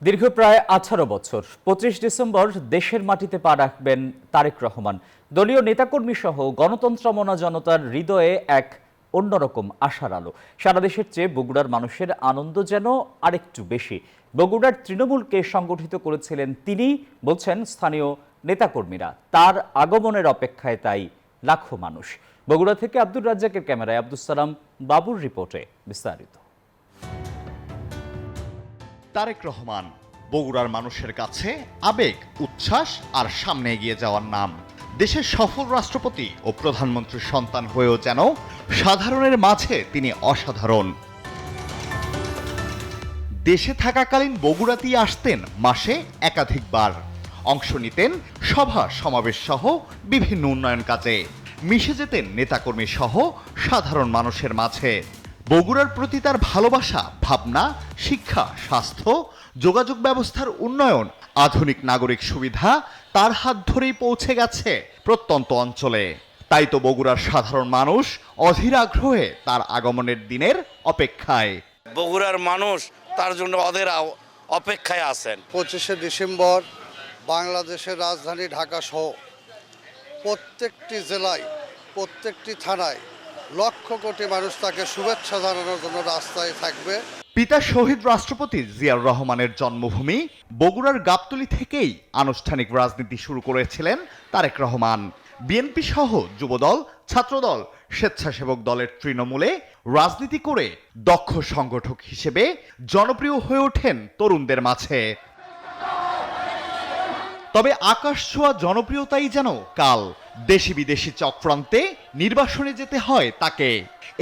দীর্ঘ প্রায় 18 বছর 25 ডিসেম্বর দেশের মাটিতে পা রাখবেন তারেক রহমান। দলীয় নেতাকর্মী সহ গণতন্ত্রমনা জনতার হৃদয়ে এক অন্যরকম আশার আলো। সারা দেশের চেয়ে বগুড়ার মানুষের আনন্দ যেন আরেকটু বেশি। বগুড়ার তৃণমূলকে সংগঠিত করেছিলেন তিনি, বলছেন স্থানীয় নেতাকর্মীরা। তার আগমনের অপেক্ষায় তাই লাখো মানুষ। বগুড়া থেকে আব্দুর রাজ্জাকের ক্যামেরায় আব্দুস সালাম বাবুর রিপোর্টে বিস্তারিত। তারেক রহমান বগুড়ার মানুষের কাছে আবেগ, উচ্ছ্বাস আর সামনে এগিয়ে যাওয়ার নাম। দেশের সফল রাষ্ট্রপতি ও প্রধানমন্ত্রীর সন্তান হয়েও যেন সাধারণের মাঝে তিনি অসাধারণ। দেশে থাকাকালীন বগুড়াতেই আসতেন মাসে একাধিকবার, অংশ নিতেন সভা সমাবেশ সহ বিভিন্ন উন্নয়ন কাজে, মিশে যেতেন নেতাকর্মী সহ সাধারণ মানুষের মাঝে। বগুড়ার প্রতি তার ভালোবাসা, ভাবনা, শিক্ষা, স্বাস্থ্য, যোগাযোগ ব্যবস্থার উন্নয়ন, আধুনিক নাগরিক সুবিধা তার হাত ধরেই পৌঁছে গেছে প্রত্যন্ত অঞ্চলে। তাই তো বগুড়ার সাধারণ মানুষ অধীর আগ্রহে তার আগমনের দিনের অপেক্ষায়। বগুড়ার মানুষ তার জন্য অধীর অপেক্ষায় আছেন। 25শে ডিসেম্বর বাংলাদেশের রাজধানী ঢাকা সহ প্রত্যেকটি জেলায়, প্রত্যেকটি থানায় লক্ষ কোটি মানুষ তাকে শুভেচ্ছা জানানোর জন্য রাস্তায় থাকবে। পিতা শহীদ রাষ্ট্রপতি জিয়াউর রহমানের জন্মভূমি বগুড়ার গাবতলী থেকেই আনুষ্ঠানিক রাজনীতি শুরু করেছিলেন তারেক রহমান। বিএনপি সহ যুবদল, ছাত্রদল, স্বেচ্ছাসেবক দলের তৃণমূলে রাজনীতি করে দক্ষ সংগঠক হিসেবে জনপ্রিয় হয়ে ওঠেন তরুণদের মাঝে। তবে আকাশ ছোঁয়া জনপ্রিয়তাই যেন কাল। দেশি বিদেশি চক্রান্তে নির্বাসনে যেতে হয় তাকে।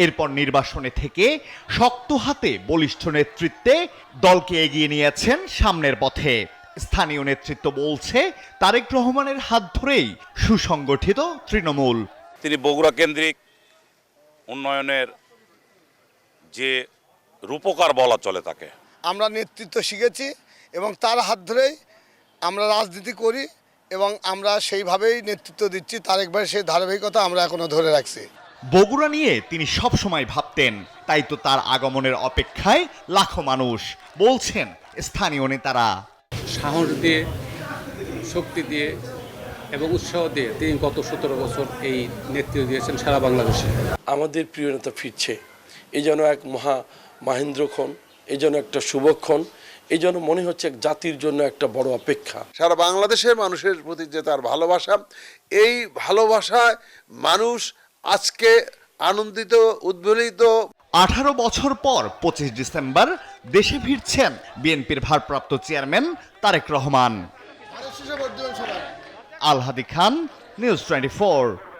এরপর নির্বাসনে থেকে শক্ত হাতে বলিষ্ঠ নেতৃত্বে দলকে এগিয়ে নিয়েছেন সামনের পথে। স্থানীয় নেতৃত্ব বলছে তারেক রহমানের হাত ধরেই সুসংগঠিত তৃণমূল। তিনি বগুড়া কেন্দ্রিক উন্নয়নের যে রূপকার বলা চলে তাকে। আমরা নেতৃত্ব শিখেছি এবং তার হাত ধরেই আমরা রাজনীতি করি এবং আমরা সেইভাবেই নেতৃত্ব দিচ্ছি। তারেক ভাই সেই ধারাবাহিকতা আমরা এখনো ধরে রাখছি। বগুড়া নিয়ে তিনি সব সময় ভাবতেন, তাই তো তার আগমনের অপেক্ষায় লাখো মানুষ, বলছেন স্থানীয় নেতারা। সাহস দিয়ে, শক্তি দিয়ে এবং উৎসাহ দিয়ে তিনি গত 17 বছর এই নেতৃত্ব দিয়েছেন সারা বাংলাদেশে। আমাদের প্রিয় নেতা ফিরছে, এই যেন এক মাহেন্দ্রক্ষণ, এই যেন একটা শুভক্ষণ, এই জন্য মনে হচ্ছে এক জাতির জন্য একটা বড় অপেক্ষা। সারা বাংলাদেশের মানুষের প্রতি যে তার ভালোবাসা, এই ভালোবাসায় মানুষ আজকে আনন্দিত, উদ্বেলিত। 18 বছর পর 25 ডিসেম্বর দেশে ফিরছেন বিএনপির ভারপ্রাপ্ত চেয়ারম্যান তারেক রহমান। আলহাদি খান, নিউজ 24।